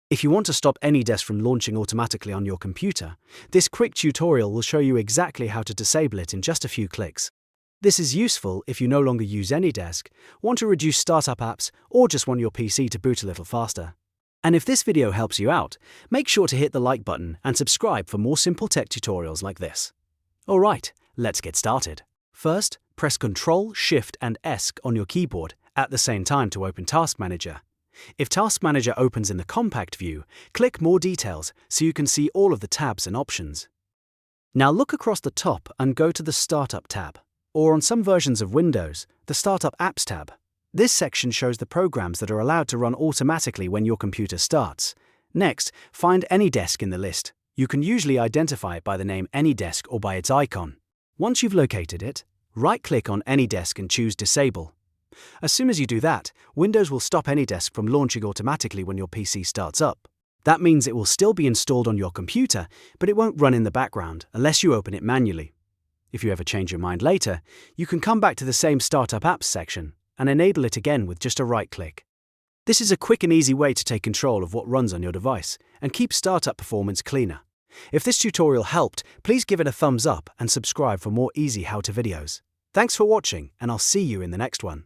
If you want to stop AnyDesk from launching automatically on your computer, this quick tutorial will show you exactly how to disable it in just a few clicks. This is useful if you no longer use AnyDesk, want to reduce startup apps, or just want your PC to boot a little faster. And if this video helps you out, make sure to hit the like button and subscribe for more simple tech tutorials like this. Alright, let's get started. First, press Ctrl, Shift and S on your keyboard at the same time to open Task Manager. If Task Manager opens in the compact view, click More Details so you can see all of the tabs and options. Now look across the top and go to the Startup tab, or on some versions of Windows, the Startup Apps tab. This section shows the programs that are allowed to run automatically when your computer starts. Next, find AnyDesk in the list. You can usually identify it by the name AnyDesk or by its icon. Once you've located it, right-click on AnyDesk and choose Disable. As soon as you do that, Windows will stop AnyDesk from launching automatically when your PC starts up. That means it will still be installed on your computer, but it won't run in the background unless you open it manually. If you ever change your mind later, you can come back to the same Startup Apps section and enable it again with just a right-click. This is a quick and easy way to take control of what runs on your device and keep startup performance cleaner. If this tutorial helped, please give it a thumbs up and subscribe for more easy how-to videos. Thanks for watching, and I'll see you in the next one.